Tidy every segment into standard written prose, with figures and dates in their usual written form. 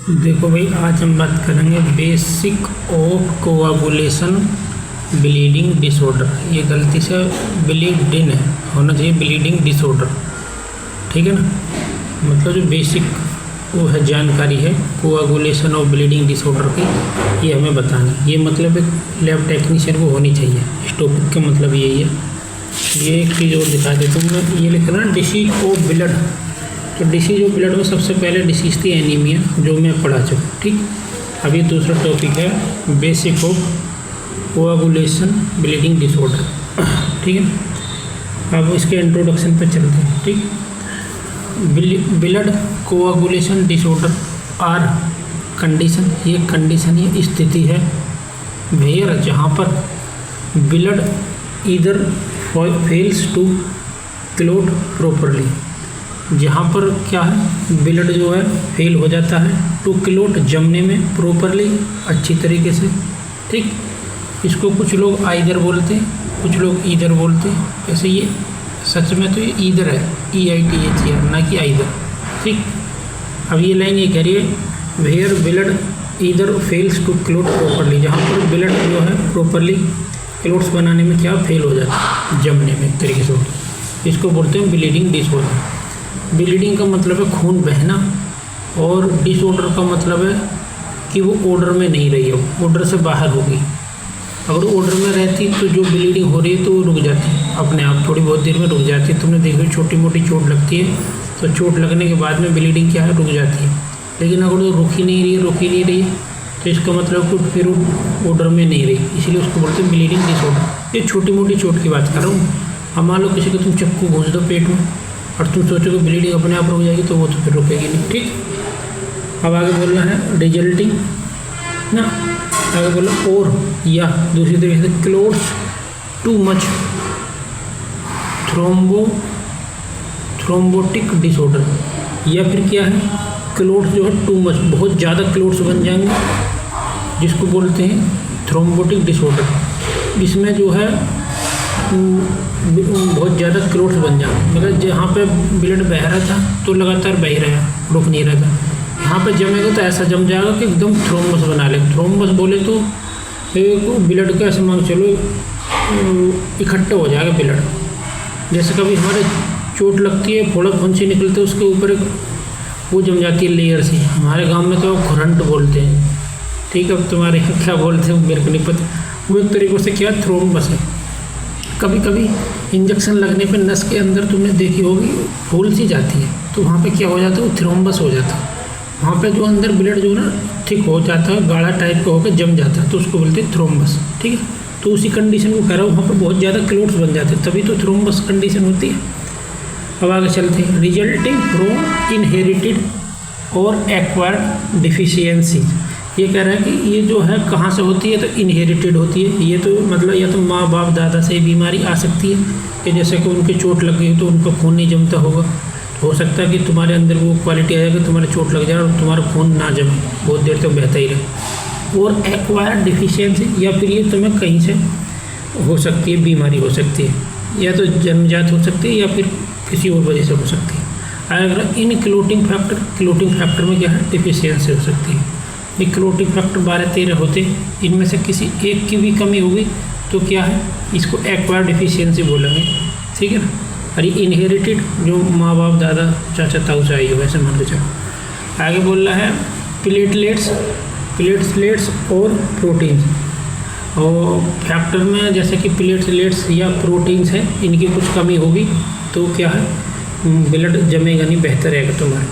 देखो भाई, आज हम बात करेंगे basic of coagulation bleeding disorder. ये गलती से ब्लीडिंग है, होना चाहिए ब्लीडिंग डिसऑर्डर, ठीक है ना। मतलब जो बेसिक वो है जानकारी है कोआगुलेशन और ब्लीडिंग डिसऑर्डर की, ये हमें बतानी। ये मतलब एक लैब टेक्नीशियन को होनी चाहिए। इस टॉपिक का मतलब यही है। ये एक चीज़ और दिखा देता हूँ मैं, ये लिखा ना डिसीज ऑफ ब्लड। तो डिसीज ऑफ ब्लड में सबसे पहले डिसीज थी एनीमिया, जो मैं पढ़ा चुका, ठीक। अभी दूसरा टॉपिक है basic of coagulation bleeding disorder, ठीक है। अब इसके इंट्रोडक्शन पे चलते हैं, ठीक। Blood coagulation disorder are condition, ये कंडीशन, ये स्थिति है वेयर जहाँ पर ब्लड इधर फेल्स टू क्लॉट प्रॉपरली, जहाँ पर क्या है ब्लड जो है फेल हो जाता है टू क्लॉट जमने में प्रॉपरली, अच्छी तरीके से, ठीक। इसको कुछ लोग आइदर बोलते हैं, कुछ लोग ईदर बोलते हैं। ऐसे ये सच में तो ये ईदर है, EITHER, ना कि आइदर, ठीक। अब ये लाइन ये कह रही है where blood either fails to clot properly, जहाँ पर ब्लड जो है प्रॉपरली क्लॉट्स बनाने में क्या फेल हो जाता है, जमने में एक तरीके से होता है। इसको बोलते हैं ब्लीडिंग डिसऑर्डर। ब्लीडिंग का मतलब है खून बहना, और डिसऑर्डर का मतलब है कि वो ऑर्डर में नहीं रही हो, ऑर्डर से बाहर होगी। अगर ऑर्डर में रहती तो जो ब्लीडिंग हो रही है तो वो रुक जाती है अपने आप, थोड़ी बहुत देर में रुक जाती है। तुमने देखो छोटी मोटी चोट लगती है तो चोट लगने के बाद में ब्लीडिंग क्या है, रुक जाती है। लेकिन अगर वो रुक ही नहीं रही तो इसका मतलब कि फिर ऑर्डर में नहीं रही, इसलिए उसको बोलते हैं ब्लीडिंग डिसऑर्डर। ये छोटी मोटी चोट की बात कर रहा हूँ। अब मान लो किसी को तुम चक्कू घोंस दो पेट में और तुम सोचोगे ब्लीडिंग अपने आप रुक जाएगी, तो वो तो फिर रुकेगी नहीं, ठीक। अब आगे बोलना है रिजल्टिंग ना, आगे बोलो और या दूसरी तरीके से clots too much thrombotic disorder, या फिर क्या है क्लॉट्स जो है टू मच, बहुत ज़्यादा क्लॉट्स बन जाएंगे, जिसको बोलते हैं थ्रोम्बोटिक डिसऑर्डर। इसमें जो है बहुत ज़्यादा क्लॉट्स बन जाएंगे, मतलब जहाँ पे ब्लड बह रहा था तो लगातार बह रहा है, रुक नहीं रहा था। यहाँ पे जमेगा तो ऐसा जम जाएगा कि एकदम थ्रोम्बस बना ले। थ्रोम्बस बोले तो एक ब्लड का ऐसे मान चलो इकट्ठा हो जाएगा ब्लड। जैसे कभी हमारे चोट लगती है, फोड़ा फुंसी निकलते है, उसके ऊपर एक वो जम जाती है लेयर सी। हमारे गांव में तो खुरंट बोलते हैं, ठीक है। अब तुम्हारे यहाँ क्या बोलते हैं मेरे को नहीं पता। वो एक तरीक़े से क्या थ्रोम्बस है। कभी कभी इंजेक्शन लगने पे नस के अंदर तुमने देखी होगी फूल सी जाती है, तो वहाँ पे क्या हो जाता है, वो थ्रोम्बस हो जाता है। वहाँ पे जो अंदर ब्लड जो है ना थिक हो जाता है, गाढ़ा टाइप का होकर जम जाता है, तो उसको बोलते हैं थ्रोम्बस, ठीक है। तो उसी कंडीशन को कह रहा हूँ, वहाँ पर बहुत ज़्यादा क्लॉट्स बन जाते हैं, तभी तो थ्रोम्बस कंडीशन होती है। अब आगे चलते हैं रिजल्टिंग फ्रॉम इनहेरिटेड और एक्वायर्ड डिफिशियंसी। ये कह रहा है कि ये जो है कहाँ से होती है, तो इनहेरिटेड होती है। ये तो मतलब या तो माँ बाप दादा से बीमारी आ सकती है, कि जैसे कि उनके चोट लग गई तो उनका खून नहीं जमता होगा, हो सकता है कि तुम्हारे अंदर वो क्वालिटी आ जाएगी, तुम्हारे चोट लग जाए और तुम्हारा खून ना जमे, बहुत देर तक बहता ही रहे। और एक्वायर्ड डिफिशियंसी, या फिर ये तुम्हें कहीं से हो सकती है, बीमारी हो सकती है, या तो जन्मजात हो सकती है या फिर किसी और वजह से हो सकती है। अगर इन क्लोटिंग फैक्टर में क्या है, डिफिशियंसी हो सकती है। ये क्लोटिंग फैक्टर 12-13 होते, इनमें से किसी एक की भी कमी होगी तो क्या है, इसको एक्वायर्ड डिफिशियंसी बोलेंगे, ठीक है ना। और ये इनहेरिटेड जो माँ बाप दादा चाचा ताऊ से आई हो, वैसे मान के चलो। आगे बोल रहा है प्लेटलेट्स और प्रोटीन्स। और फैक्टर में जैसे कि प्लेटलेट्स या प्रोटीन्स हैं, इनकी कुछ कमी होगी तो क्या है, ब्लड जमेगा नहीं, बेहतर रहेगा तुम्हारा।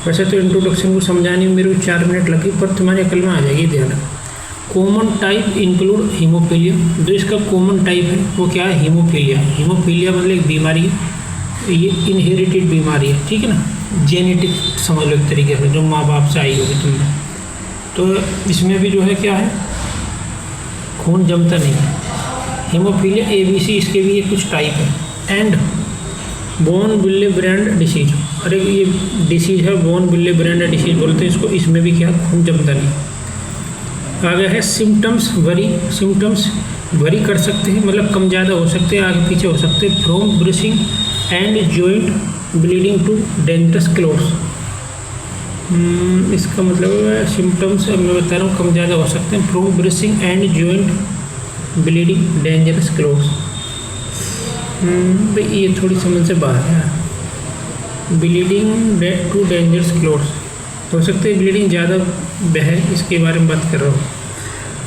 वैसे तो इंट्रोडक्शन को समझाने में मेरे को 4 मिनट लगी, पर तुम्हारे अकल में आ जाएगी, ध्यान रखो। Common type include haemophilia. जो इसका कॉमन टाइप है वो क्या है, हीमोफीलिया। हीमोफीलिया मतलब एक बीमारी है, ये इनहेरिटेड बीमारी है, ठीक है ना, जेनेटिक समझ लो एक तरीके से, जो माँ बाप से आई होगी तुमने। तो इसमें भी जो है क्या है, खून जमता नहीं है। हीमोफीलिया ABC, इसके भी ये कुछ टाइप है। And von Willebrand disease, अरे ये डिसीज है बोन विले ब्रांड डिसीज बोलते हैं इसको। इसमें भी क्या, खून जमता नहीं। आगे है सिम्टम्स वरी कर सकते हैं, मतलब कम ज़्यादा हो सकते हैं, आगे पीछे हो सकते हैं। From bruising and joint bleeding to dangerous clots, इसका मतलब सिम्टम्स मैं बता रहा हूँ कम ज़्यादा हो सकते हैं। Progressing and joint bleeding, dangerous clots. भाई ये थोड़ी समझ से बाहर है। ब्लीडिंग टू डेंजरस क्लोट्स हो सकते हैं, ब्लीडिंग ज़्यादा बहे, इसके बारे में बात कर रहा हूँ।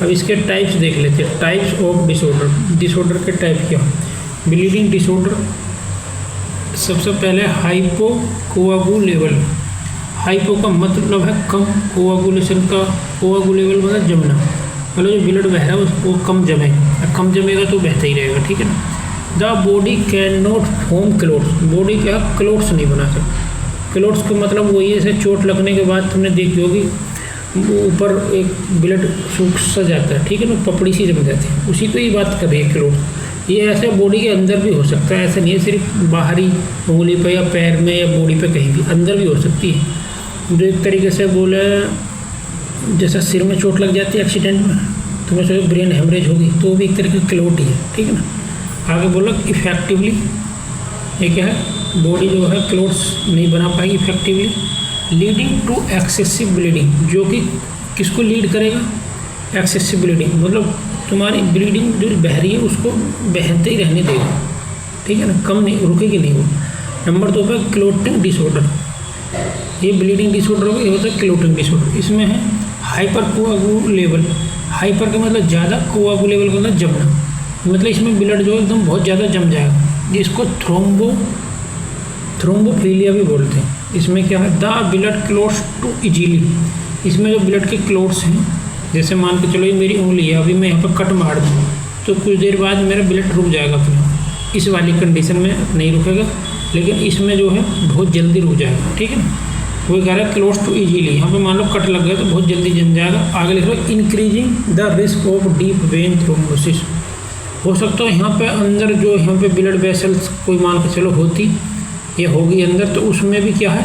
अब इसके टाइप्स देख लेते हैं। टाइप्स ऑफ डिसऑर्डर, डिसऑर्डर के टाइप क्या? ब्लीडिंग डिसऑर्डर सबसे पहले हाइपोकोआगुलेबल। हाइपो का मतलब है कम, कोआगुलेशन का कोआगुलेबल मतलब जमना, मतलब जो ब्लड बह रहा है उसको कम जमे, कम जमेगा तो बहता ही रहेगा, ठीक है ना। The body can not form clots, body क्या क्लोट्स नहीं बना सकती। क्लोट्स का मतलब वही है, जैसे चोट लगने के बाद तुमने देखी होगी ऊपर एक ब्लड सूख सा जाता है, ठीक है ना, पपड़ी सी जम जाती है, उसी को ही बात कर रही है क्लोट्स। ये ऐसे बॉडी के अंदर भी हो सकता है, ऐसा नहीं है सिर्फ बाहरी उंगली पे या पैर में या बॉडी पे, कहीं भी अंदर भी हो सकती है। जो एक तरीके से बोले जैसा सिर में चोट लग जाती है एक्सीडेंट में, तो मैं सोचा ब्रेन हेमरेज होगी, तो वो भी एक तरीके की क्लोट ही है, ठीक है ना। आगे बोला इफेक्टिवली, ये क्या है, बॉडी जो है क्लोट्स नहीं बना पाएगी effectively. Leading to excessive bleeding, जो कि किसको लीड करेगा? एक्सेसिव ब्लीडिंग मतलब तुम्हारी ब्लीडिंग जो बह रही है उसको बहते ही रहने देगा, ठीक है ना, कम नहीं, रुकेगी नहीं वो। नंबर 2 पे क्लोटिंग डिसऑर्डर, ये ब्लीडिंग डिसऑर्डर होगा, ये होता है क्लोटिंग डिसऑर्डर। इसमें है हाइपर कोआगुलेबल, हाइपर का मतलब ज़्यादा, कोआगुलेबल का मतलब जमना, मतलब इसमें ब्लड जो एकदम बहुत ज़्यादा जम जाएगा, जिसको थ्रोम्बोफिलिया भी बोलते हैं। इसमें क्या है, the blood clots too easily, इसमें जो ब्लड के क्लोट्स हैं, जैसे मान के चलो ये मेरी उंगली है, अभी मैं यहाँ पर कट मार दूँ तो कुछ देर बाद मेरा ब्लड रुक जाएगा अपने, इस वाली कंडीशन में नहीं रुकेगा, लेकिन इसमें जो है बहुत जल्दी रुक जाएगा, ठीक है ना। वो कह रहा है क्लोज टू इजीली, यहाँ पे मान लो कट लग गया तो बहुत जल्दी जम जाएगा। आगे लिख रहा है increasing the risk of deep vein thrombosis, हो सकता है यहाँ पे अंदर जो यहाँ पे ब्लड वेसल्स कोई मान के चलो होती या होगी अंदर, तो उसमें भी क्या है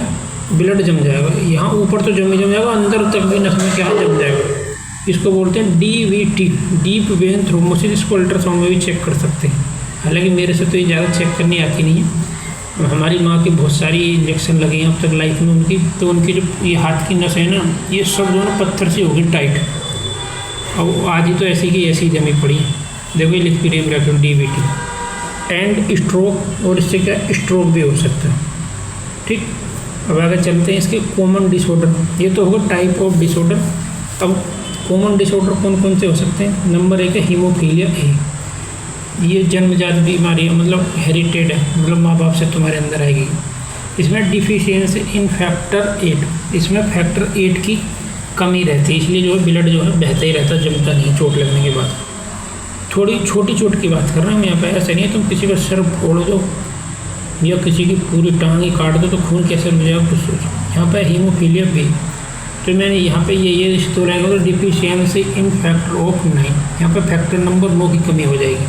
ब्लड जम जाएगा, यहाँ ऊपर तो जम जाएगा, अंदर तक भी नस में क्या जम जाएगा। इसको बोलते हैं DVT, डीप वेन थ्रोम्बोसिस। इसको अल्ट्रासाउंड में भी चेक कर सकते हैं, हालांकि मेरे से तो ये ज़्यादा चेक करनी आती नहीं है। हमारी माँ की बहुत सारी इंजेक्शन लगे हैं अब तक लाइफ में उनकी, तो उनकी जो ये हाथ की नस है ना, ये सब जो है पत्थर से होगी टाइट, और आज ही तो ऐसी की ऐसी जमी पड़ी है। देखो ये लिख भी रही ब्रैकेट DVT एंड स्ट्रोक, और इससे क्या स्ट्रोक भी हो सकता है, ठीक। अब आगे चलते हैं इसके कॉमन डिसऑर्डर, ये तो होगा टाइप ऑफ डिसऑर्डर। अब कॉमन डिसऑर्डर कौन कौन से हो सकते हैं? नंबर 1 है हीमोफीलिया ए, ये जन्मजात बीमारी है, मतलब हेरिटेड है, मतलब माँ बाप से तुम्हारे अंदर आएगी। इसमें डिफिशियंसी इन फैक्टर 8, इसमें फैक्टर 8 की कमी रहती है, इसलिए जो है ब्लड जो है बहता ही रहता है, जमता नहीं चोट लगने के बाद। थोड़ी छोटी चोट की बात कर रहा हूँ यहाँ पे, ऐसे नहीं है तुम किसी का सर फोड़ दो या किसी की पूरी टांग ही काट दो तो खून कैसे रुक जाएगा, कुछ सोचो। यहाँ पे हीमोफीलिया बी, तो मैंने यहाँ पे ये रिश्ते रहेगा, तो डिफिशियंसी इन फैक्टर ऑफ 9, यहाँ पे फैक्टर नंबर 9 की कमी हो जाएगी।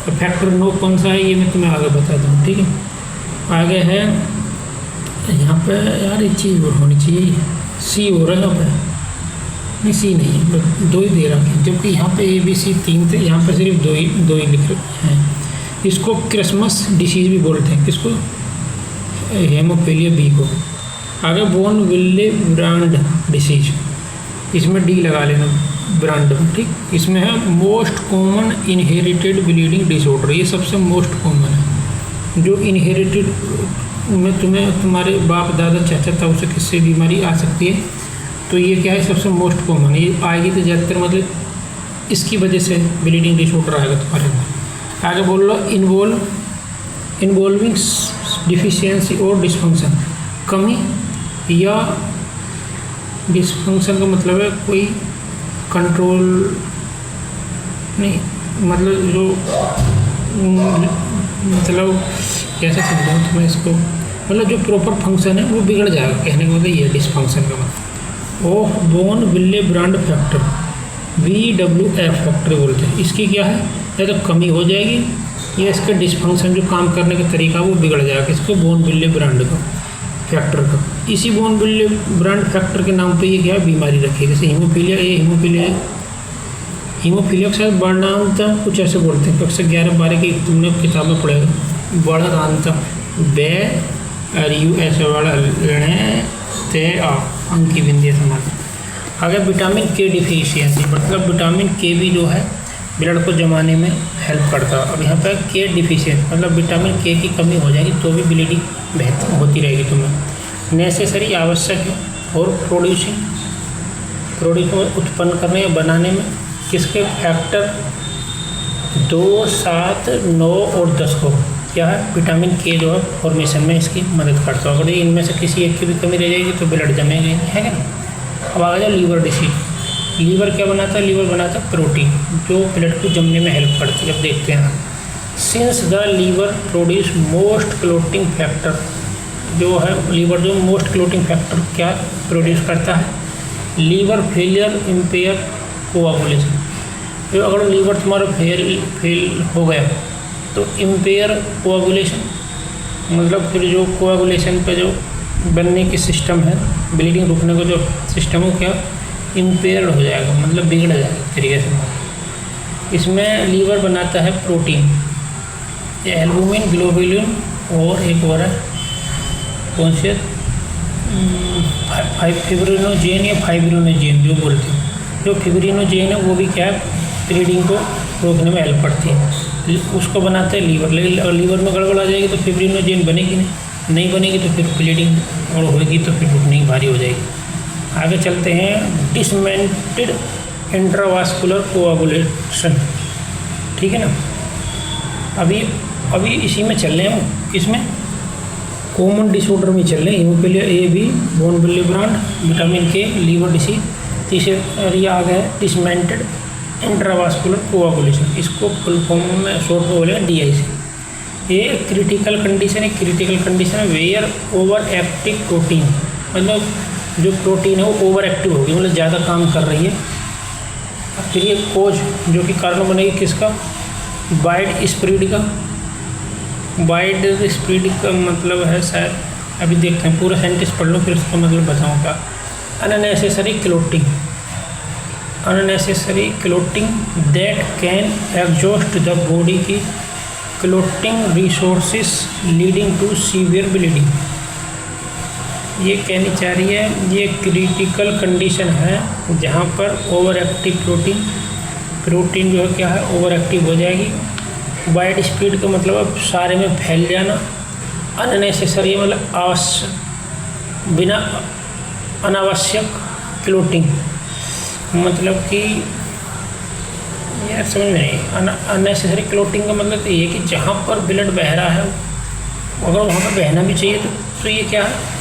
तो फैक्टर 9 कौन सा है ये मैं तुम्हें आगे बता दूँ, ठीक है। आगे है यहाँ पे यार एक चीज़ और होनी चाहिए, सी हो रहा है यहाँ पे, नहीं सी नहीं है, 2 ही दे रखा है, जबकि यहाँ पे ABC 3 थे, यहाँ पे सिर्फ दो ही लिख रखे हैं। इसको क्रिसमस डिसीज़ भी बोलते हैं, किसको? हेमोफीलिया बी को। आगे बोन विले ब्रांड डिसीज, इसमें D लगा लेना ब्रांड, ठीक। इसमें है most common inherited bleeding disorder, ये सबसे मोस्ट कॉमन है, जो इनहेरिटेड में तुम्हें तुम्हारे बाप दादा चाचा ताऊ से किससे बीमारी आ सकती है, तो ये क्या है सबसे मोस्ट कॉमन, ये आएगी तो ज़्यादातर मतलब इसकी वजह से ब्लीडिंग डिसऑर्डर आएगा तुम्हारे अंदर। आगे बोल लो इन्वॉल्विंग डिफिशियंसी और डिसफंक्शन, कमी या डिसफंक्शन का मतलब है कोई कंट्रोल नहीं, मतलब जो मतलब कैसे समझाऊँ तो मैं इसको, मतलब जो प्रॉपर फंक्शन है वो बिगड़ जाएगा, कहने का मतलब ये डिसफंक्शन का मतलब। Of von Willebrand factor VWF factor बोलते हैं, इसकी क्या है, या तो कमी हो जाएगी या इसका डिसफंक्शन जो काम करने का तरीका वो बिगड़ जाएगा, इसको बोन विले ब्रांड का फैक्टर का। इसी बोन विले ब्रांड फैक्टर के नाम पे ये क्या है बीमारी रखी है, जैसे हीमोफीलिया, ये हीमोफीलिया के साथ वर्णांत कुछ ऐसे बोलते हैं, कक्षा 11-12 की तुमने किताब में पढ़ेगा, वर्णांत बे RU ऐसे वाला ते आ अंक की बिंदी समान। आगे विटामिन के डिफिशियंसी, मतलब विटामिन के भी जो है ब्लड को जमाने में हेल्प करता है। अब यहाँ पर के डिफिशियंसी मतलब विटामिन के की कमी हो जाएगी तो भी ब्लीडिंग बेहतर होती रहेगी तुम्हें। नेसेसरी आवश्यक है और प्रोड्यूस उत्पन्न करने या बनाने में किसके फैक्टर 2, 7, 9 और 10 को क्या है विटामिन के जो है फॉर्मेशन में इसकी मदद करता है। अगर इनमें से किसी एक की भी कमी रह जाएगी तो ब्लड जमेगा नहीं, है क्या। अब आ जाए लीवर डिसीज। लीवर क्या बनाता है, लीवर बनाता है प्रोटीन जो ब्लड को जमने में हेल्प करती है। अब देखते हैं, since the liver produce most clotting factor, जो है लीवर जो मोस्ट क्लोटिंग फैक्टर क्या प्रोड्यूस करता है, लीवर फेलियर इम्पेयर कोआगुलेशन। तो अगर लीवर तुम्हारा फेल हो गया तो इम्पेयर कोआगुलेशन, मतलब फिर जो कोआगुलेशन पे जो बनने की सिस्टम है, ब्लीडिंग रुकने का जो सिस्टम हो क्या इम्पेयर्ड हो जाएगा, मतलब बिगड़ जाएगा एक तरीके से। इसमें लीवर बनाता है प्रोटीन, एल्बुमिन, ग्लोबुलिन और एक और है कौन से फिब्रिनोजेन या फाइब्रिनोजेन जो बोलते हैं। जो फिब्रिनोजेन है वो भी क्या है ब्लीडिंग को रोकने में हेल्प करती है, उसको बनाता है लीवर। लेकिन अगर लीवर में गड़बड़ आ जाएगी तो फिब्रिनोजेन बनेगी नहीं बनेगी तो फिर ब्लीडिंग और होगी तो फिर रुकनी भारी हो जाएगी। आगे चलते हैं, डिसमेंटेड इंट्रावास्कुलर कोआगुलेशन, ठीक है ना। अभी इसी में चल रहे हैं हम, इसमें कॉमन डिसऑर्डर में चल रहे हैं, haemophilia A B, von Willebrand, vitamin K, liver disease. तीसरे आ गया है डिसमेंटेड इंट्रावास्कुलर कोआगुलेशन, इसको फुल फॉर्म में शॉर्ट में बोलेगा DIC। ये क्रिटिकल कंडीशन है, क्रिटिकल कंडीशन है वेयर ओवर एक्टिव प्रोटीन, मतलब जो प्रोटीन है वो ओवर एक्टिव होगी, मतलब ज़्यादा काम कर रही है। फिर ये कोज जो कि कारण बनेगी किसका, वाइड स्प्रेड का। वाइड स्प्रेड का मतलब है शायद, अभी देखते हैं पूरा सेंटेंस पढ़ लो फिर उसका मतलब बताऊँगा। Unnecessary clotting, unnecessary clotting that can exhaust the body की clotting resources leading to severe bleeding. ये कहनी चाह रही है ये क्रिटिकल कंडीशन है जहाँ पर ओवर एक्टिव प्रोटीन जो है क्या है ओवर एक्टिव हो जाएगी। वाइड स्प्रेड का मतलब अब सारे में फैल जाना। अननेसेसरी मतलब आवश्यक बिना अनावश्यक क्लोटिंग, मतलब कि यार समझ में नहीं। अननेसेसरी क्लोटिंग का मतलब ये है कि जहाँ पर ब्लड बह रहा है अगर वहाँ पर बहना भी चाहिए तो ये क्या है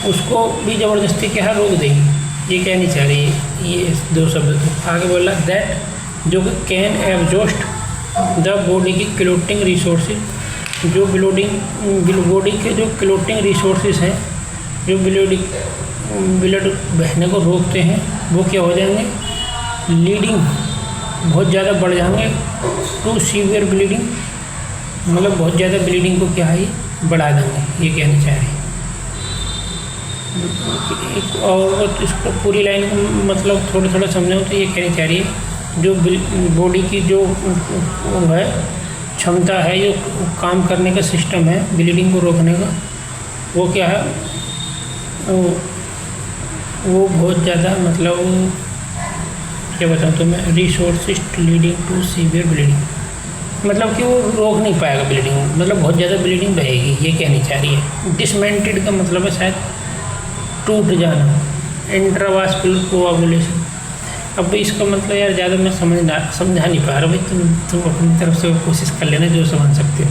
उसको भी ज़बरदस्ती क्या है रोक देगी। ये कहनी चाह रही है ये दो शब्द। तो आगे बोला दैट जो कि कैन एग्जॉस्ट द बॉडी की क्लोटिंग रिसोर्सेज, जो बॉडी के जो क्लोटिंग रिसोर्सेज हैं जो ब्लड बहने को रोकते हैं वो क्या हो जाएंगे, लीडिंग बहुत ज़्यादा बढ़ जाएंगे टू सीवियर ब्लीडिंग, मतलब बहुत ज़्यादा ब्लीडिंग को क्या है बढ़ा देंगे। ये कहना चाह रहे हैं। और इसको पूरी लाइन मतलब थोड़ा थोड़ा समझाऊँ तो ये कहनी चाह रही है जो बॉडी की जो है क्षमता है, जो काम करने का सिस्टम है ब्लीडिंग को रोकने का, वो क्या है वो बहुत ज़्यादा मतलब क्या बताऊँ तो मैं resources leading to severe bleeding, मतलब कि वो रोक नहीं पाएगा ब्लीडिंग, मतलब बहुत ज़्यादा ब्लीडिंग बहेगी। ये कहनी चाह रही है। डिसमेंटेड का मतलब है शायद टूट जाना, इंट्रावास्कुलर कोआगुलेशन। अब इसका मतलब यार ज़्यादा मैं समझा नहीं पा रहा भाई, तुम अपनी तरफ से कोशिश कर लेना जो समझ सकते हो।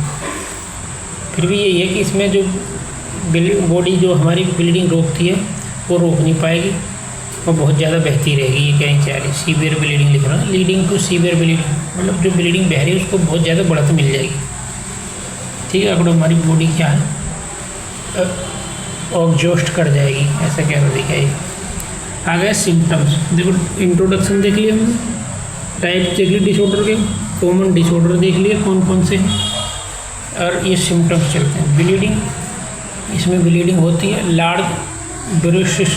फिर भी यही है कि इसमें जो बॉडी जो हमारी ब्लीडिंग रोकती है वो रोक नहीं पाएगी और बहुत ज़्यादा बहती रहेगी। ये कहनी चाह रही है। सीवियर ब्लीडिंग लिख रहा है, लीडिंग टू सीवियर ब्लीडिंग, मतलब जो ब्लीडिंग बह रही है उसको बहुत ज़्यादा बढ़त मिल जाएगी। ठीक है, अगर हमारी बॉडी क्या है एग्जॉस्ट कर जाएगी, ऐसा क्या दिखाएगी। आ गया सिम्टम्स। देखो इंट्रोडक्शन देख लिया हमने, टाइप देख लिए डिसऑर्डर के, कॉमन डिसऑर्डर देख लिए कौन कौन से हैं, और ये सिम्टम्स चलते हैं। ब्लीडिंग, इसमें ब्लीडिंग होती है। लार्ज ब्रेसिस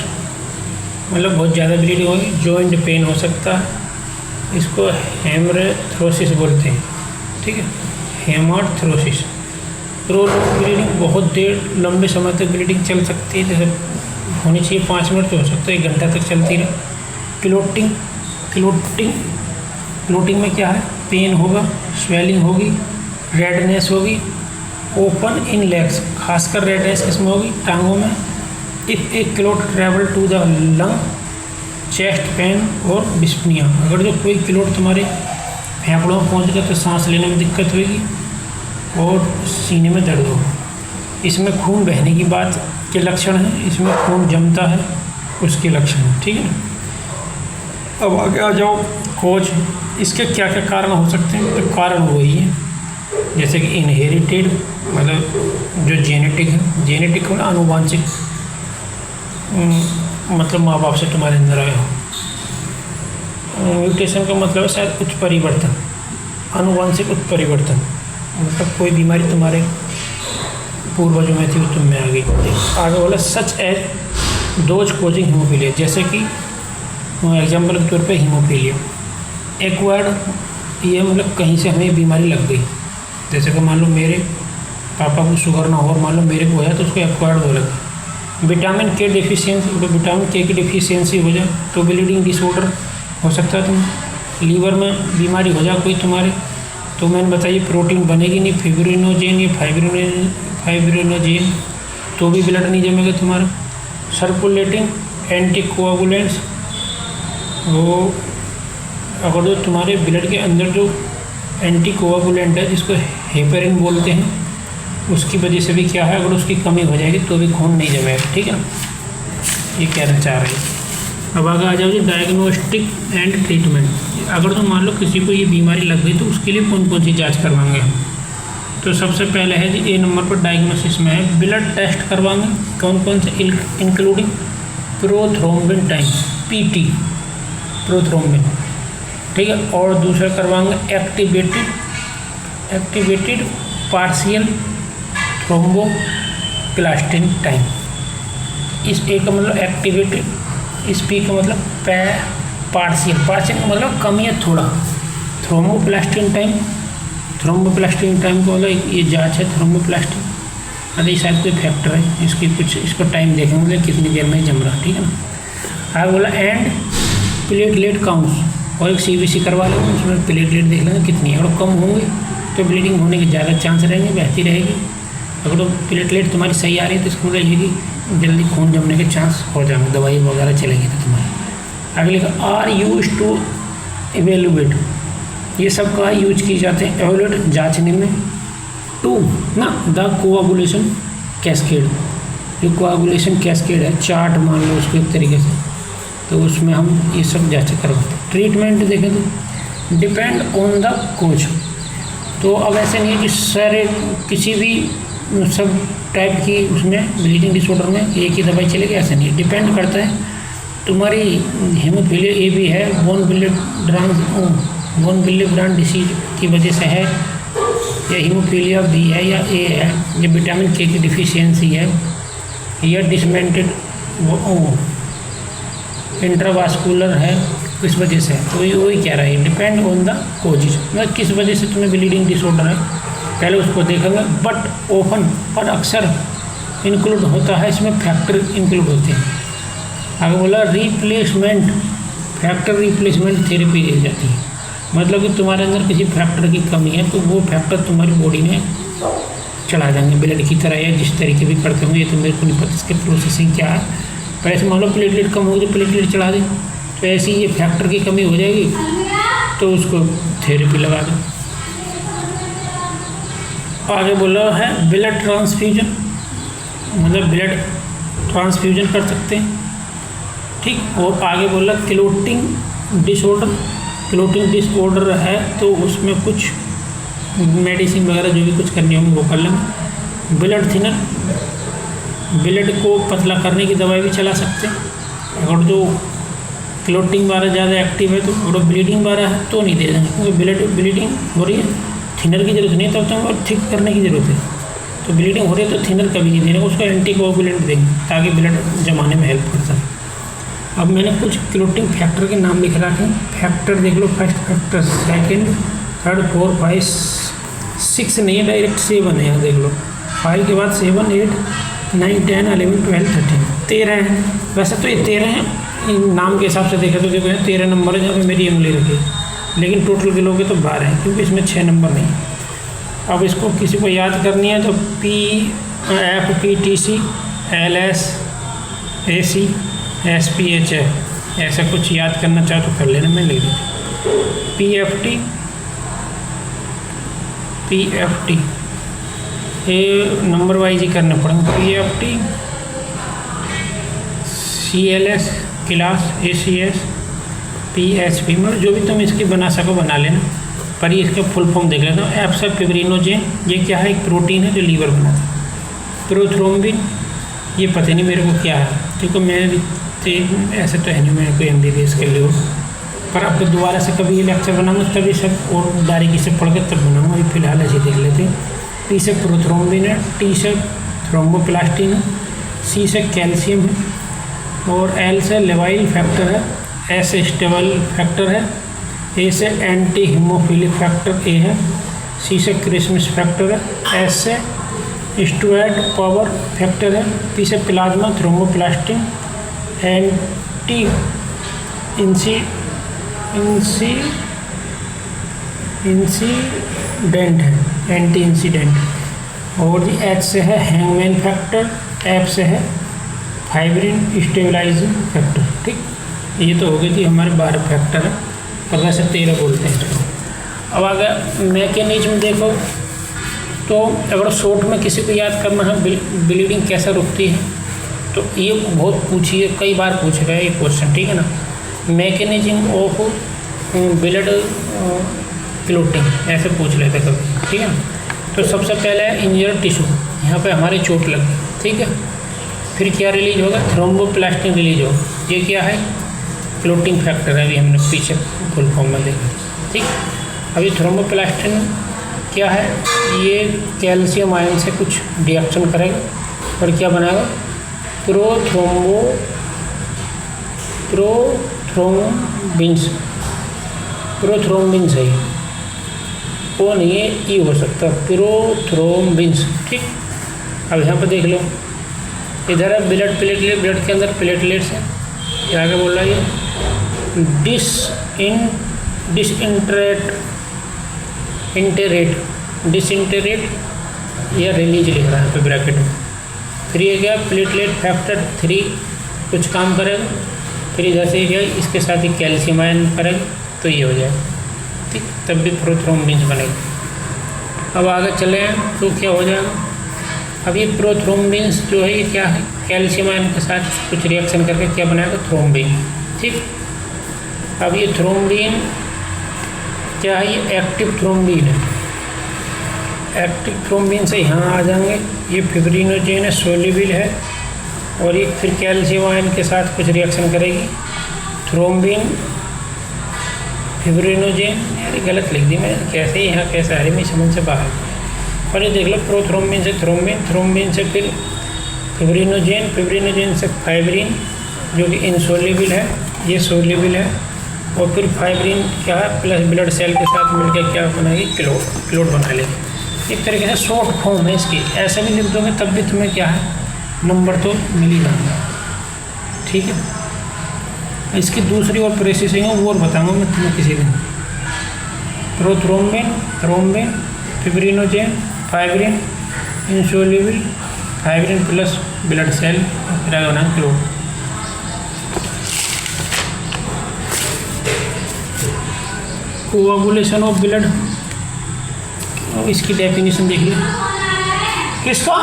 मतलब बहुत ज़्यादा ब्लीडिंग होगी। जॉइंट पेन हो सकता है, इसको हेमरेथ्रोसिस बोलते हैं। ठीक है, हेमार्थ्रोसिस। प्रोलॉन्ग ब्लीडिंग, बहुत देर लंबे समय तक ब्लीडिंग चल सकती है, जैसे होनी चाहिए 5 मिनट, तो हो सकता है 1 घंटा तक चलती रहे। क्लोटिंग में क्या है, पेन होगा, स्वेलिंग होगी, रेडनेस होगी, ओपन इन लेग्स, खासकर रेडनेस किसमें होगी, टांगों में। If a clot travel to the lung, chest pain और डिस्पनिया, अगर जो कोई क्लोट तुम्हारे फेफड़ों में पहुँच गया तो सांस लेने में दिक्कत होगी और सीने में दर्द होगा। इसमें खून बहने की बात के लक्षण हैं, इसमें खून जमता है उसके लक्षण हैं, ठीक है ना। अब आगे आ जाओ कोच, इसके क्या क्या कारण हो सकते हैं। तो कारण वही है जैसे कि इनहेरिटेड, मतलब जो जेनेटिक है, जेनेटिक मतलब आनुवांशिक, मतलब माँ बाप से तुम्हारे अंदर आए हो। म्यूटेशन का मतलब है शायद उत्परिवर्तन, आनुवांशिक उत्परिवर्तन, मतलब कोई बीमारी तुम्हारे पूर्वजों में थी वो तुम में आ गई। आगे बोला such as those causing haemophilia, जैसे कि एग्जाम्पल के तौर पे हीमोफीलिया एक्वायर्ड, ये मतलब कहीं से हमें बीमारी लग गई। जैसे कि मान लो मेरे पापा को शुगर ना हो और मान लो मेरे को है तो उसको एक्वायर्ड हो लगी। विटामिन के डिफिशियंसी, विटामिन के की डिफिशियंसी हो जाए तो ब्लीडिंग डिसऑर्डर हो सकता है। तुम लीवर में बीमारी हो जाए कोई तुम्हारे, तो मैंने बताइए प्रोटीन बनेगी नहीं, फिब्रिनोजेन या फाइब्रिनोजेन, तो भी ब्लड नहीं जमेगा तुम्हारा। सर्कुलेटिंग एंटीकोआगुलेंट्स, वो अगर जो तुम्हारे ब्लड के अंदर जो एंटीकोआगुलेंट है जिसको हेपेरिन बोलते हैं, उसकी वजह से भी क्या है, अगर उसकी कमी हो जाएगी तो भी खून नहीं जमेगा, ठीक है ना। ये कहना चाह रहे हैं। अब आगे आ जाओ जी डायग्नोस्टिक एंड ट्रीटमेंट। अगर तो मान लो किसी को ये बीमारी लग गई तो उसके लिए कौन कौन सी जांच करवाएंगे हम। तो सबसे पहले है जी ए नंबर पर डायग्नोसिस में है ब्लड टेस्ट करवाएंगे, कौन कौन से, including prothrombin time, PT prothrombin, ठीक है। और दूसरा करवाएंगे एक्टिवेटेड पार्शियल थ्रोम्बोप्लास्टिन टाइम। इस ए का मतलब एक्टिवेटेड, इस पी का मतलब पार्शियल का मतलब कम या थोड़ा, थ्रोम्बोप्लास्टिन टाइम का मतलब ये जांच है थ्रोम्बोप्लास्टिन, अरे शायद कोई फैक्टर है इसकी, कुछ इसको टाइम देखेंगे मतलब कितनी देर में जम रहा, ठीक है ना। आगे बोला एंड प्लेटलेट काउंट्स, और एक सीबीसी करवा लेंगे, उसमें प्लेटलेट देख लेंगे कितनी है, अगर कम होंगे तो ब्लीडिंग होने के ज़्यादा चांस रहेंगे, बहती रहेगी। अगर तो प्लेटलेट तुम्हारी सही आ रही है तो इसको मतलब ये कि जल्दी खून जमने के चांस हो जाएंगे, दवाई वगैरह चलेगी तो तुम्हारी। अगले का आर यूज टू एवेलुएट, ये सब का यूज किए जाते हैं एवेलुएट जांचने में। टू ना द कोआगुलेशन कैस्केड, जो कोआगुलेशन कैस्केड है चार्ट मान लो उसको एक तरीके से, तो उसमें हम ये सब जांच करवाते हैं। ट्रीटमेंट देखें तो डिपेंड ऑन द कोच, तो अब ऐसे नहीं है कि सारे किसी भी सब टाइप की उसमें ब्लीडिंग डिसऑर्डर में एक ही दवाई चलेगी, ऐसा नहीं, डिपेंड करता है तुम्हारी हीमोफीलिया ए भी है, बोन विले ब्रांड डिसीज की वजह से है, या हीमोफीलिया बी है या ए है, या विटामिन के की डिफिशियंसी है, या डिसमेंटेड इंट्रावास्कुलर है, किस वजह से है। तो वही कह रहा है डिपेंड ऑन द कोजेज, मतलब किस वजह से तुम्हें ब्लीडिंग डिसऑर्डर है पहले उसको देखेंगे। बट ओपन पर अक्सर इंक्लूड होता है, इसमें फैक्टर इंक्लूड होते हैं। आगे बोला रिप्लेसमेंट, फैक्टर रिप्लेसमेंट थेरेपी दी जाती है, मतलब कि तुम्हारे अंदर किसी फैक्टर की कमी है तो वो फैक्टर तुम्हारी बॉडी में चढ़ा देंगे ब्लड की तरह, या जिस तरीके भी करते होंगे, ये तो मेरे को नहीं पता इसकी प्रोसेसिंग क्या है। पर ऐसे मान लो प्लेटलेट कम होगी तो प्लेटलेट चढ़ा दें, तो ऐसी ये फैक्टर की कमी हो जाएगी तो उसको थेरेपी लगा दें। आगे बोला है ब्लड ट्रांसफ्यूजन, मतलब ब्लड ट्रांसफ्यूजन कर सकते हैं, ठीक। और आगे बोला क्लोटिंग डिसऑर्डर है तो उसमें कुछ मेडिसिन वगैरह जो भी कुछ करनी होगी वो कर लेंगे। ब्लड थिनर, ब्लड को पतला करने की दवाई भी चला सकते हैं। अगर जो क्लोटिंग वाला ज़्यादा एक्टिव है तो, और ब्लीडिंग वाला है तो नहीं दे देंगे, क्योंकि ब्लीडिंग हो रही है, थिनर की जरूरत नहीं, तब तो और थिक करने की ज़रूरत है। तो ब्लीडिंग हो रही है तो थिनर कभी नहीं देना, उसको एंटीकोगुलेंट देंगे ताकि ब्लड जमाने में हेल्प कर सके। अब मैंने कुछ क्लोटिंग फैक्टर के नाम लिख रखे हैं, फैक्टर देख लो, फर्स्ट फैक्टर, सेकेंड, थर्ड, 4, 5, 6 नहीं है, डायरेक्ट 7 है, यहाँ देख लो, 5 के बाद 7, 8, 9, 10, 11, 12, 13, 13 है। वैसे तो ये 13 है, नाम के हिसाब से देखें तो देखो 13 नंबर है जहाँ पे मेरी उंगली रखी है, लेकिन टोटल गिलोगे तो 12 है क्योंकि इसमें 6 नंबर नहीं। अब इसको किसी को याद करनी है तो PFPTC LS AC SPHF ऐसा कुछ याद करना चाहो तो कर लेना, मैं लिख देती। PFT ये नंबर वाइज ही करने पड़ेंगे। PFT CLS class ACS PHP, मतलब जो भी तुम इसकी बना सको बना लेना, पर ये इसका फुल फॉर्म देख लेता हूँ। एप्सा फिब्रिनोजेन ये क्या है, एक प्रोटीन है जो लीवर बनाता है। प्रोथ्रोम्बिन ये पता नहीं मेरे को क्या है, क्योंकि मैं ऐसे तो है नहीं मेरे को MBBS के लिए, पर आपको दोबारा से कभी ये लेक्चर बनाऊंगा तभी सब और बारीकी से पढ़ के तब बनाऊंगा। अभी फिलहाल ऐसे देख लेते हैं। P से प्रोथ्रोम्बिन है, T से थ्रोम्बोप्लास्टिन है, C से कैल्शियम है, और L से लेवाइल फैक्टर है, S से स्टेबल फैक्टर है, A से एंटी हीमोफिलिक फैक्टर A है, C से क्रिसमस फैक्टर है, S से स्टुअर्ट पावर फैक्टर है, P से प्लाज्मा थ्रोम्बोप्लास्टिन, एंटी इंसिडेंट है, एंटी इंसिडेंट, और जी H से है हैंगमैन फैक्टर, F से है फाइब्रिन स्टेबलाइजिंग फैक्टर। ठीक, ये तो हो गई थी हमारे 12 फैक्टर है, पर वैसे 13 बोलते हैं इसको। अब अगर मैकेनिज्म देखो तो अगर शॉर्ट में किसी को याद करना है ब्लीडिंग कैसे रुकती है, तो ये बहुत पूछिए, कई बार पूछ रहा है ये क्वेश्चन, ठीक है ना। मैकेनिज्म ऑफ ब्लड क्लोटिंग ऐसे पूछ लेते कभी, ठीक है। तो सबसे पहले है इंजर्ड टिश्यू, यहाँ पे हमारे चोट लगी, ठीक है। फिर क्या रिलीज होगा, थ्रोम्बोप्लास्टिन रिलीज होगा, ये क्या है, क्लोटिंग फैक्टर है, अभी हमने पीछे फुल फॉर्म में देखा, ठीक। अभी थ्रोम्बोप्लास्टिन क्या है, ये कैल्शियम आयन से कुछ रिएक्शन करेगा और क्या बनाएगा, प्रोथ्रोम्बिन्स है, वो नहीं है, ये हो सकता है प्रोथ्रोम्बिन्स, ठीक। अब यहाँ पर देख लो, इधर है ब्लड प्लेटलेट, ब्लड के अंदर प्लेटलेट्स है, ये आगे बोल रहा है डिसइंटरेट या रिलीज लिख रहा है यहाँ पे ब्रैकेट में। फिर ये क्या, प्लेटलेट फैक्टर 3 कुछ काम करेगा, फिर इधर से क्या इसके साथ ही कैल्शियम आयन करेगा, तो ये हो जाएगा, ठीक, तब भी प्रोथ्रोम्बिन्स बनेगा। अब आगे चले हैं तो क्या हो जाएगा, अब ये प्रोथ्रोम्बिन्स जो है ये क्या है, कैल्शियम आयन के साथ कुछ रिएक्शन करके क्या बनाएगा, थ्रोम्बिन, ठीक। अब ये थ्रोम्बिन क्या है, ये एक्टिव थ्रोम्बिन है, एक्टिव थ्रोम्बिन से यहाँ आ जाएंगे, ये फिब्रिनोजेन है, सोल्यूबल है, और ये फिर कैल्शियम आयन के साथ कुछ रिएक्शन करेगी, थ्रोम्बिन फिब्रिनोजेन, यार गलत लिख दी मैं, कैसे यहाँ कैसे आ रही मैं समझ से बाहर। और ये देख लो, प्रोथ्रोम्बिन से थ्रोम्बिन, थ्रोम्बिन से फिर फिब्रिनोजेन, फिब्रिनोजेन से फाइब्रिन जो कि इनसोल्यूबल है, ये सोल्यूबल है, और फिर फाइब्रिन क्या है प्लस ब्लड सेल के साथ मिलकर क्या बनाएगी, क्लोट बना लेगी। एक तरीके से शॉर्ट फॉर्म है इसकी, ऐसे भी लिख दोगे तब भी तुम्हें क्या है नंबर तो मिल ही जाएगा, ठीक है। इसकी दूसरी और प्रोसेसिंग है वो और बताऊँगा मैं तुम्हें किसी दिन। Prothrombin, thrombin, fibrinogen, fibrin, insoluble, fibrin plus blood cell, फिर आगे बना क्लोट। कोआगुलेशन ऑफ ब्लड, इसकी डेफिनेशन देख लो, किसका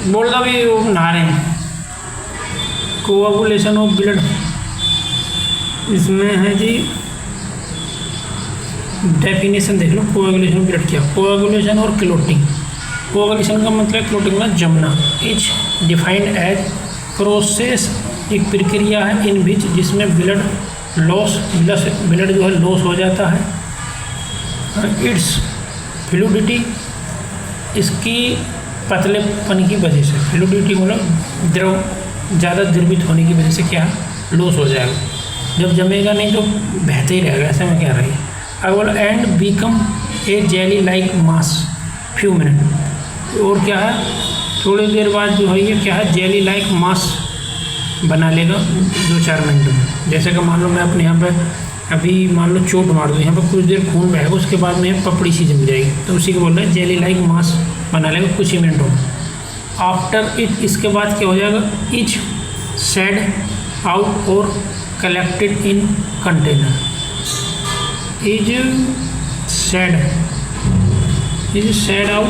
बोल दो भी वो नहा रहे हैं। कोआगुलेशन ऑफ ब्लड, इसमें है जी डेफिनेशन देख लो, कोआगुलेशन ऑफ ब्लड क्या, कोआगुलेशन और क्लोटिंग। कोआगुलेशन का मतलब क्लोटिंग में जमना, इज डिफाइंड एज प्रोसेस, एक प्रक्रिया है इन विच जिसमें ब्लड ब्लड जो है लॉस हो जाता है, इट्स फ्लूडिटी, इसकी पतलेपन की वजह से, फ्लूडिटी मतलब द्रव ज़्यादा द्रवित होने की वजह से क्या है लॉस हो जाएगा, जब जमेगा नहीं तो बहते ही रहेगा, ऐसे में क्या रही है। I will and become a jelly like mass few minute, और क्या है थोड़ी देर बाद जो है ये क्या है, जेली लाइक मास बना लेगा 2-4 मिनट में। जैसे कि मान लो मैं अपने यहाँ पे अभी मान लो चोट मार दूँ, यहाँ पर कुछ देर खून बहेगा, उसके बाद में पपड़ी सी जम जाएगी, तो उसी को बोल रहे हैं जेली लाइक मास बना लेगा कुछ ही मिनटों में। आफ्टर इट, इसके बाद क्या हो जाएगा, इच सेड आउट और collected in container. Is shed out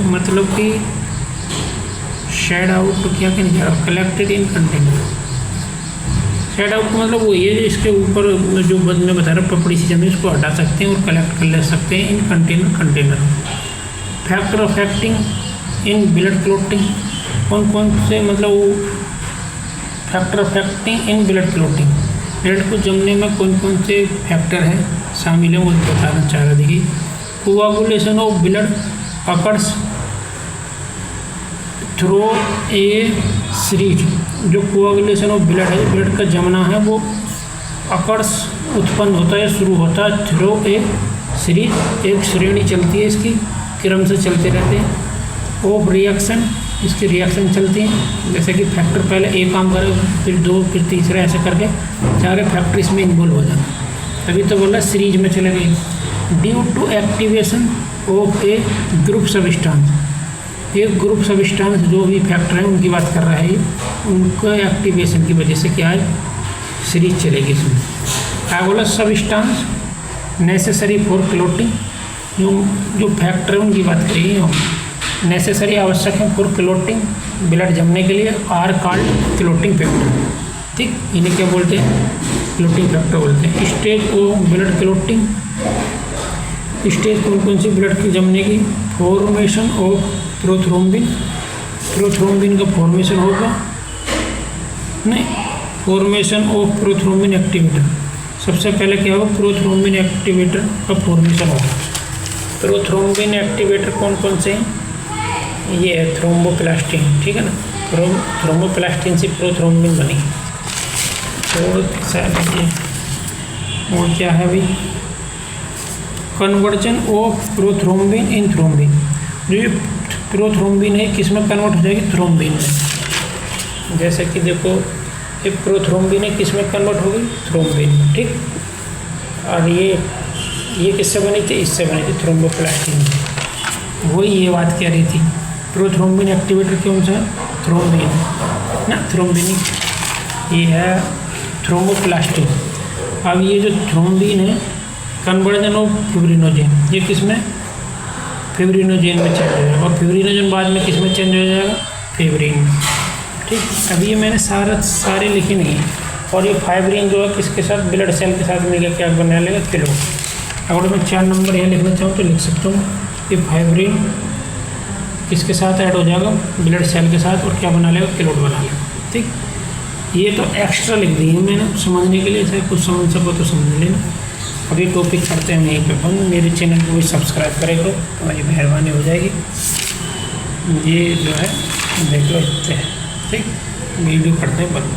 मतलब कि शेड आउट तो क्या कहने जा रहा, collected in container. Shed out का मतलब वही है जो इसके ऊपर जो बद में बता रहा पपड़ी सी जमी, उसको हटा सकते हैं और कलेक्ट कर ले सकते हैं इन container. Factor affecting in blood clotting, कौन कौन से मतलब वो factor affecting in blood clotting, blood को जमने में कौन कौन से फैक्टर हैं शामिल हैं वो बताना चाह रहा थी। Coagulation of blood occurs through a series, जो कोआगुलेशन ऑफ ब्लड है, ब्लड का जमना है वो अकर्स उत्पन्न होता है, शुरू होता है थ्रू ए सीरीज, एक श्रेणी चलती है इसकी, क्रम से चलते रहते हैं। ऑफ रिएक्शन, इसकी रिएक्शन चलती हैं, जैसे कि फैक्टर पहले एक काम करे फिर 2 फिर तीसरा, ऐसे करके सारे फैक्टर इसमें इन्वॉल्व हो जाए, तभी तो बोला सीरीज में चले गए। Due to activation of a group substance, एक ग्रुप सबस्टांस जो भी फैक्टर है उनकी बात कर रहा है ये, उनके एक्टिवेशन की वजह से क्या है सीरीज चलेगी इसमें। क्या बोला, सबस्टांस नेसेसरी फॉर क्लॉटिंग, जो फैक्टर है उनकी बात करिए, नेसेसरी आवश्यक है फॉर क्लॉटिंग ब्लड जमने के लिए, आर कॉल्ड क्लॉटिंग फैक्टर। ठीक, इन्हें क्या बोलते हैं, क्लॉटिंग फैक्टर बोलते हैं। Stage of blood clotting, stage कौन कौन सी ब्लड की जमने की, फॉर्मेशन ऑफ प्रोथ्रोम्बिन, प्रोथ्रोम्बिन का फॉर्मेशन होगा, नहीं फॉर्मेशन ऑफ प्रोथ्रोम्बिन एक्टिवेटर, सबसे पहले क्या होगा, प्रोथ्रोम्बिन एक्टिवेटर का फॉर्मेशन होगा। प्रोथ्रोम्बिन एक्टिवेटर कौन कौन से हैं, ये है थ्रोम्बोप्लास्टिन, ठीक है ना, थ्रोम्बोप्लास्टिन से प्रोथ्रोम्बिन बनी। और क्या है भाई, conversion of prothrombin in thrombin, जो ये प्रोथ्रोम्बिन है किस में कन्वर्ट हो जाएगी, थ्रोम्बिन में। जैसे कि देखो ये प्रोथ्रोम्बिन है किस में कन्वर्ट हो गई, थ्रोम्बिन में। ठीक, और ये किससे बनी थी, इससे बनी थी थ्रोम्बोप्लास्टिन। वही ये बात कह रही थी, प्रोथ्रोम्बिन एक्टिवेटर कौन सा है, थ्रोम्बिन ना, थ्रोम्बिनिक, ये है थ्रोम्बोप्लास्टिन। अब ये जो थ्रोम्बिन है कन्वर्जन ऑफ फिब्रिनोजेन, ये किस में, फिब्रिनोजेन में चेंज हो जाएगा, और फिब्रिनोजेन बाद में किस में चेंज हो जाएगा, फिब्रिन में। ठीक, अभी ये मैंने सारे लिखे नहीं है। और ये फाइब्रिन जो है किसके साथ, ब्लड सेल के साथ मिलकर क्या बना लेगा, किलो। अगर मैं 4 नंबर यहाँ लिखना चाहूँ तो लिख सकता हूँ, ये फाइब्रिन किसके साथ ऐड हो जाएगा, ब्लड सेल के साथ, और क्या बना लेगा, किलोट बना लेगा। ठीक, ये तो एक्स्ट्रा लिख दी है मैंने समझने के लिए, चाहे कुछ समझ सको तो समझ लेना। अभी टॉपिक करते हैं यहीं पे बंद। मेरे चैनल को भी सब्सक्राइब करे करो, तुम्हारी मेहरबानी हो जाएगी। ये जो है देख लो इतने, ठीक, वीडियो करते हैं बंद।